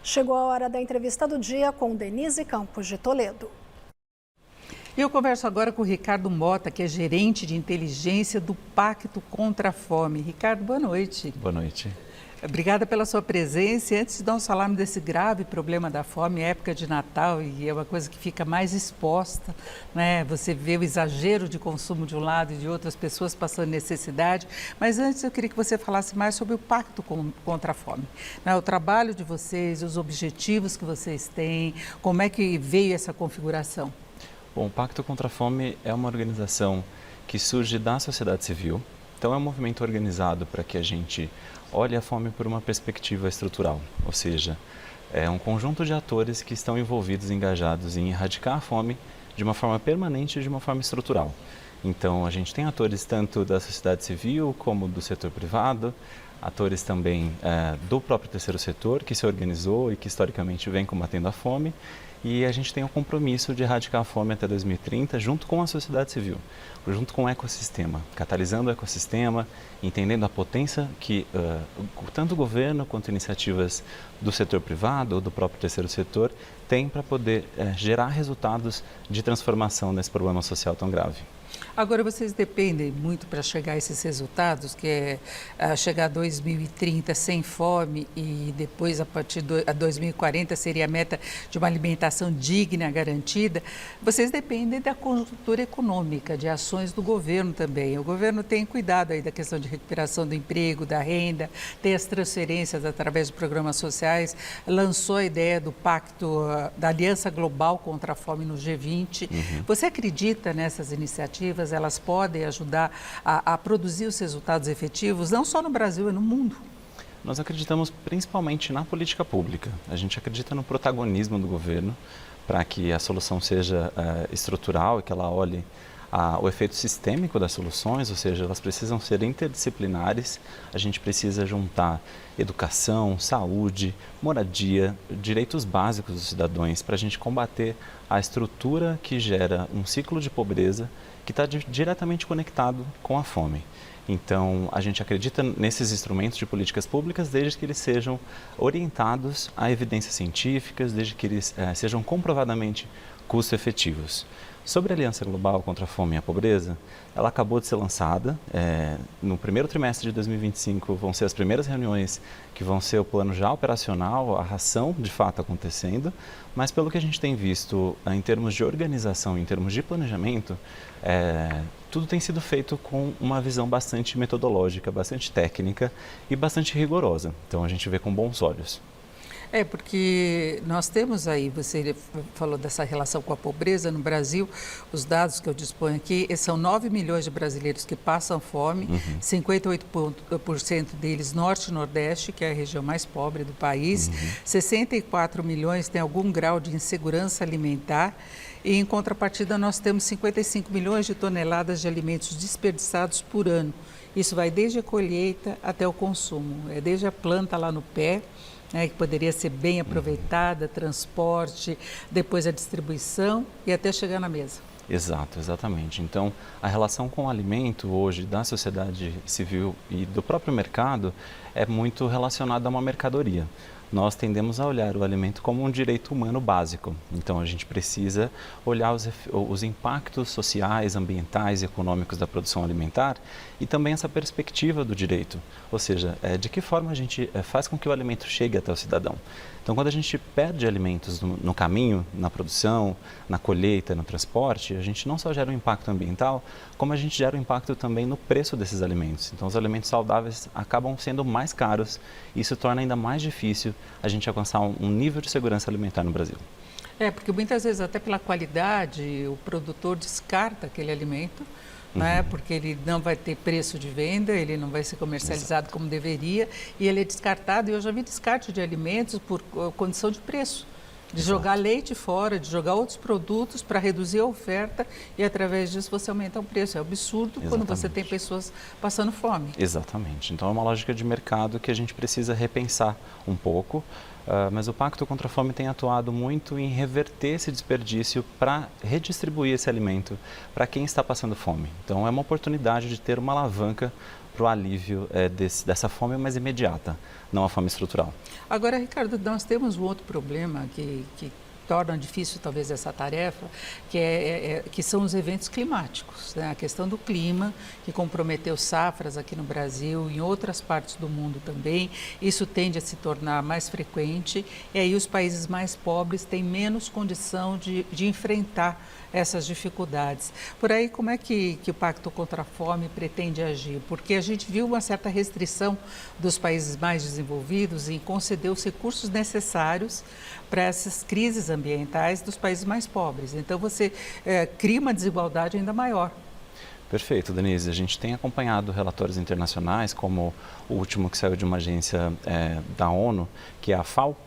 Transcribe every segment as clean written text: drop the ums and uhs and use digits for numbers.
Chegou a hora da entrevista do dia com Denise Campos de Toledo. Eu converso agora com o Ricardo Mota, que é gerente de inteligência do Pacto contra a Fome. Ricardo, boa noite. Boa noite. Obrigada pela sua presença. E antes de nós falarmos desse grave problema da fome, época de Natal, e é uma coisa que fica mais exposta, né? Você vê o exagero de consumo de um lado e de outras pessoas passando necessidade. Mas antes eu queria que você falasse mais sobre o Pacto contra a Fome, né? O trabalho de vocês, os objetivos que vocês têm, como é que veio essa configuração? Bom, o Pacto contra a Fome é uma organização que surge da sociedade civil. Então, é um movimento organizado para que a gente olhe a fome por uma perspectiva estrutural, ou seja, é um conjunto de atores que estão envolvidos, engajados em erradicar a fome de uma forma permanente e de uma forma estrutural. Então, a gente tem atores tanto da sociedade civil como do setor privado, atores também do próprio terceiro setor, que se organizou e que historicamente vem combatendo a fome. E a gente tem o compromisso de erradicar a fome até 2030, junto com a sociedade civil, junto com o ecossistema, catalisando o ecossistema, entendendo a potência que tanto o governo quanto iniciativas do setor privado ou do próprio terceiro setor têm para poder gerar resultados de transformação nesse problema social tão grave. Agora, vocês dependem muito para chegar a esses resultados, que é chegar a 2030 sem fome e depois, a partir de 2040, seria a meta de uma alimentação digna, garantida. Vocês dependem da conjuntura econômica, de ações do governo também. O governo tem cuidado aí da questão de recuperação do emprego, da renda, tem as transferências através de programas sociais, lançou a ideia do Pacto, da Aliança Global contra a Fome no G20. Você acredita nessas iniciativas? Elas podem ajudar a produzir os resultados efetivos, não só no Brasil, é no mundo? Nós acreditamos principalmente na política pública. A gente acredita no protagonismo do governo para que a solução seja estrutural e que ela olhe o efeito sistêmico das soluções, ou seja, elas precisam ser interdisciplinares. A gente precisa juntar educação, saúde, moradia, direitos básicos dos cidadãos para a gente combater a estrutura que gera um ciclo de pobreza que está diretamente conectado com a fome. Então, a gente acredita nesses instrumentos de políticas públicas desde que eles sejam orientados a evidências científicas, desde que eles sejam comprovadamente custo-efetivos. Sobre a Aliança Global contra a Fome e a Pobreza, ela acabou de ser lançada. No primeiro trimestre de 2025 vão ser as primeiras reuniões que vão ser o plano já operacional, a ração de fato acontecendo, mas pelo que a gente tem visto em termos de organização, em termos de planejamento, tudo tem sido feito com uma visão bastante metodológica, bastante técnica e bastante rigorosa. Então a gente vê com bons olhos. Porque nós temos aí, você falou dessa relação com a pobreza no Brasil, os dados que eu disponho aqui, são 9 milhões de brasileiros que passam fome, 58% deles norte e nordeste, que é a região mais pobre do país, 64 milhões têm algum grau de insegurança alimentar e, em contrapartida, nós temos 55 milhões de toneladas de alimentos desperdiçados por ano. Isso vai desde a colheita até o consumo, desde a planta lá no pé, que poderia ser bem aproveitada, transporte, depois a distribuição e até chegar na mesa. Exato, exatamente. Então, a relação com o alimento hoje da sociedade civil e do próprio mercado é muito relacionada a uma mercadoria. Nós tendemos a olhar o alimento como um direito humano básico. Então, a gente precisa olhar os impactos sociais, ambientais e econômicos da produção alimentar e também essa perspectiva do direito. Ou seja, de que forma a gente faz com que o alimento chegue até o cidadão. Então, quando a gente perde alimentos no caminho, na produção, na colheita, no transporte, a gente não só gera um impacto ambiental, como a gente gera um impacto também no preço desses alimentos. Então, os alimentos saudáveis acabam sendo mais caros e isso torna ainda mais difícil a gente alcançar um nível de segurança alimentar no Brasil. Porque muitas vezes, até pela qualidade, o produtor descarta aquele alimento, né? Porque ele não vai ter preço de venda, ele não vai ser comercializado como deveria e ele é descartado. E eu já vi descarte de alimentos por condição de preço, de jogar leite fora, de jogar outros produtos para reduzir a oferta e através disso você aumenta o preço. É absurdo quando você tem pessoas passando fome. Exatamente. Então é uma lógica de mercado que a gente precisa repensar um pouco. Mas o Pacto contra a Fome tem atuado muito em reverter esse desperdício para redistribuir esse alimento para quem está passando fome. Então é uma oportunidade de ter uma alavanca para o alívio dessa fome mais imediata, não a fome estrutural. Agora, Ricardo, nós temos um outro problema que torna difícil talvez essa tarefa, que são os eventos climáticos, né? A questão do clima, que comprometeu safras aqui no Brasil, em outras partes do mundo também, isso tende a se tornar mais frequente, e aí os países mais pobres têm menos condição de enfrentar essas dificuldades. Por aí, como é que o Pacto contra a Fome pretende agir? Porque a gente viu uma certa restrição dos países mais desenvolvidos em conceder os recursos necessários para essas crises ambientais dos países mais pobres. Então, você cria uma desigualdade ainda maior. Perfeito, Denise. A gente tem acompanhado relatórios internacionais, como o último que saiu de uma agência da ONU, que é a FAO,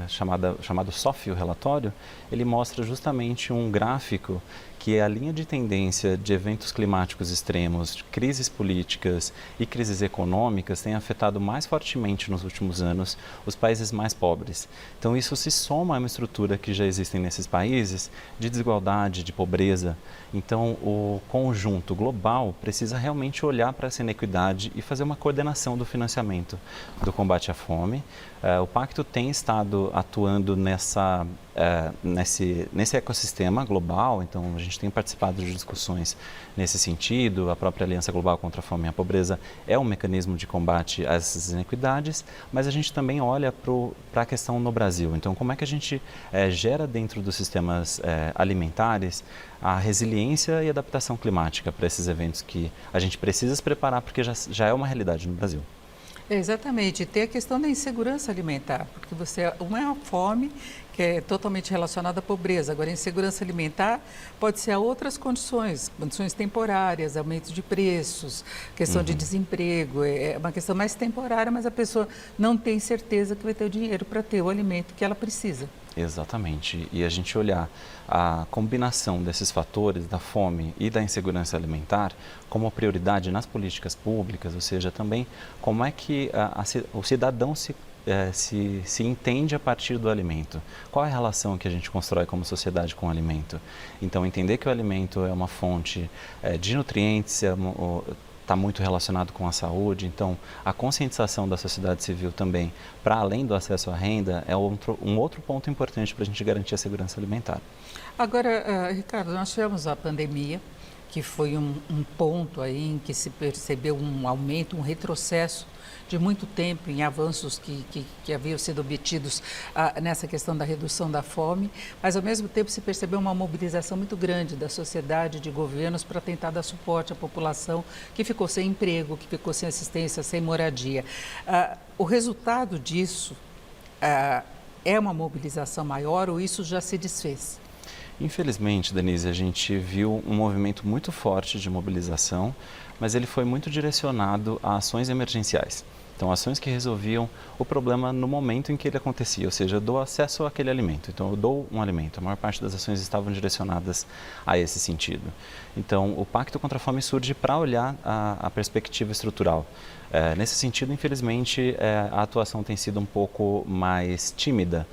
chamado SOF, o relatório. Ele mostra justamente um gráfico que é a linha de tendência de eventos climáticos extremos, crises políticas e crises econômicas tem afetado mais fortemente nos últimos anos os países mais pobres. Então isso se soma a uma estrutura que já existe nesses países de desigualdade, de pobreza. Então o conjunto global precisa realmente olhar para essa inequidade e fazer uma coordenação do financiamento do combate à fome. O Pacto tem estado atuando nesse ecossistema global, então a gente tem participado de discussões nesse sentido. A própria Aliança Global contra a Fome e a Pobreza é um mecanismo de combate a essas inequidades, mas a gente também olha para a questão no Brasil. Então, como é que a gente gera dentro dos sistemas alimentares a resiliência e adaptação climática para esses eventos que a gente precisa se preparar, porque já é uma realidade no Brasil. Exatamente, tem a questão da insegurança alimentar, porque uma é a fome, que é totalmente relacionada à pobreza. Agora, a insegurança alimentar pode ser a outras condições temporárias, aumento de preços, questão de desemprego, é uma questão mais temporária, mas a pessoa não tem certeza que vai ter o dinheiro para ter o alimento que ela precisa. Exatamente, e a gente olhar a combinação desses fatores, da fome e da insegurança alimentar, como prioridade nas políticas públicas, ou seja, também como é que o cidadão se entende a partir do alimento. Qual é a relação que a gente constrói como sociedade com o alimento? Então, entender que o alimento é uma fonte de nutrientes, está muito relacionado com a saúde, então a conscientização da sociedade civil também, para além do acesso à renda, é um outro ponto importante para a gente garantir a segurança alimentar. Agora, Ricardo, nós tivemos a pandemia, que foi um ponto aí em que se percebeu um aumento, um retrocesso de muito tempo em avanços que haviam sido obtidos nessa questão da redução da fome, mas ao mesmo tempo se percebeu uma mobilização muito grande da sociedade, de governos, para tentar dar suporte à população que ficou sem emprego, que ficou sem assistência, sem moradia. O resultado disso é uma mobilização maior ou isso já se desfez? Infelizmente, Denise, a gente viu um movimento muito forte de mobilização, mas ele foi muito direcionado a ações emergenciais. Então, ações que resolviam o problema no momento em que ele acontecia, ou seja, eu dou acesso àquele alimento. Então, eu dou um alimento. A maior parte das ações estavam direcionadas a esse sentido. Então, o Pacto contra a Fome surge para olhar a perspectiva estrutural. Nesse sentido, infelizmente, a atuação tem sido um pouco mais tímida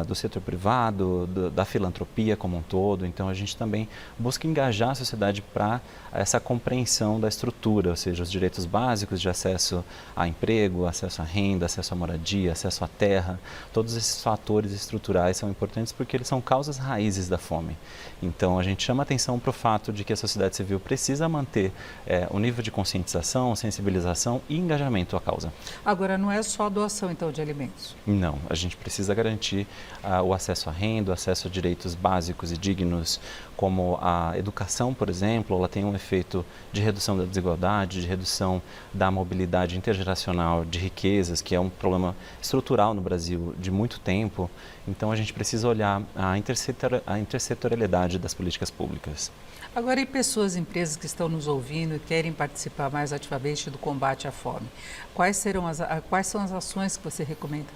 do setor privado, da filantropia como um todo. Então, a gente também busca engajar a sociedade para essa compreensão da estrutura, ou seja, os direitos básicos de acesso a emprego, acesso à renda, acesso à moradia, acesso à terra. Todos esses fatores estruturais são importantes porque eles são causas raízes da fome. Então, a gente chama atenção para o fato de que a sociedade civil precisa manter o nível de conscientização, sensibilização e engajamento à causa. Agora, não é só a doação, então, de alimentos? Não, a gente precisa garantir o acesso à renda, o acesso a direitos básicos e dignos, como a educação, por exemplo. Ela tem um efeito de redução da desigualdade, de redução da mobilidade intergeracional de riquezas, que é um problema estrutural no Brasil de muito tempo. Então, a gente precisa olhar a intersetorialidade das políticas públicas. Agora, e pessoas, empresas que estão nos ouvindo e querem participar mais ativamente do combate à fome? Quais são as ações que você recomenda?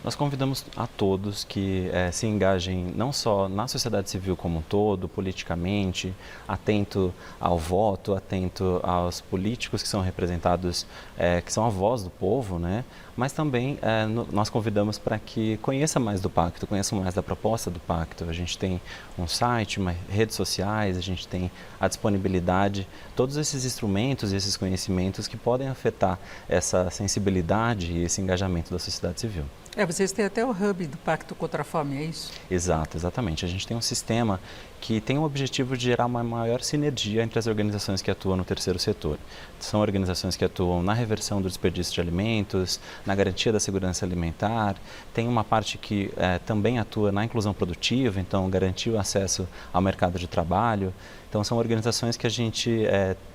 Nós convidamos a todos que se engajem não só na sociedade civil como um todo, politicamente, atento ao voto, atento aos políticos que são representados, que são a voz do povo, né? Mas também nós convidamos para que conheça mais do pacto, conheça mais da proposta do pacto. A gente tem um site, redes sociais, a gente tem a disponibilidade, todos esses instrumentos e esses conhecimentos que podem afetar essa sensibilidade e esse engajamento da sociedade civil. Vocês têm até o hub do Pacto contra a Fome, é isso? Exatamente. A gente tem um sistema que tem o objetivo de gerar uma maior sinergia entre as organizações que atuam no terceiro setor. São organizações que atuam na reversão do desperdício de alimentos, na garantia da segurança alimentar, tem uma parte que também atua na inclusão produtiva, então garantir o acesso ao mercado de trabalho. Então são organizações que a gente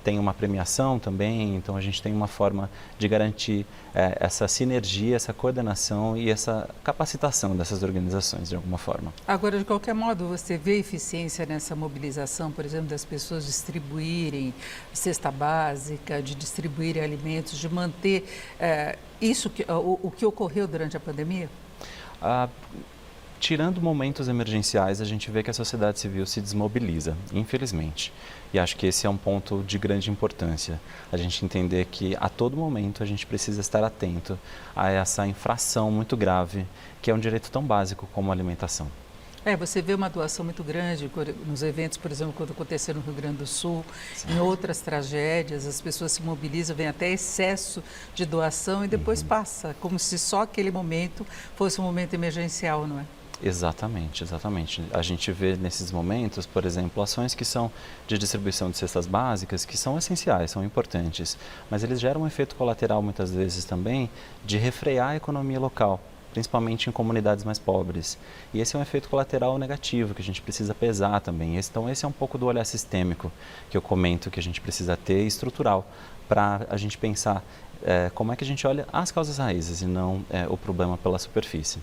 tem uma premiação também, então a gente tem uma forma de garantir essa sinergia, essa coordenação e essa capacitação dessas organizações de alguma forma. Agora, de qualquer modo, você vê eficiência nessa mobilização, por exemplo, das pessoas distribuírem cesta básica, de distribuírem alimentos, de manter o que ocorreu durante a pandemia? Tirando momentos emergenciais, a gente vê que a sociedade civil se desmobiliza, infelizmente. E acho que esse é um ponto de grande importância. A gente entender que a todo momento a gente precisa estar atento a essa infração muito grave, que é um direito tão básico como a alimentação. Você vê uma doação muito grande nos eventos, por exemplo, quando aconteceu no Rio Grande do Sul, em outras tragédias, as pessoas se mobilizam, vem até excesso de doação e depois passa, como se só aquele momento fosse um momento emergencial, não é? Exatamente. A gente vê nesses momentos, por exemplo, ações que são de distribuição de cestas básicas, que são essenciais, são importantes, mas eles geram um efeito colateral muitas vezes também de refrear a economia local, principalmente em comunidades mais pobres. E esse é um efeito colateral negativo que a gente precisa pesar também. Então esse é um pouco do olhar sistêmico que eu comento que a gente precisa ter, estrutural, para a gente pensar como é que a gente olha as causas raízes e não o problema pela superfície.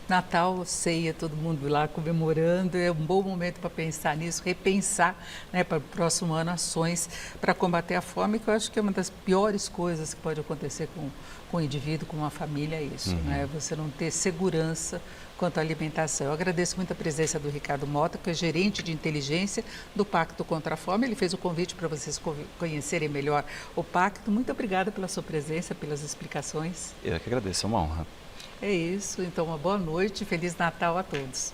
Natal, ceia, todo mundo lá comemorando, é um bom momento para pensar nisso, repensar, né, para o próximo ano ações para combater a fome, que eu acho que é uma das piores coisas que pode acontecer com o indivíduo, com uma família, é isso, né? Você não ter segurança quanto à alimentação. Eu agradeço muito a presença do Ricardo Mota, que é gerente de inteligência do Pacto contra a Fome. Ele fez o convite para vocês conhecerem melhor o Pacto. Muito obrigada pela sua presença, pelas explicações. Eu que agradeço, é uma honra. É isso, então uma boa noite e Feliz Natal a todos.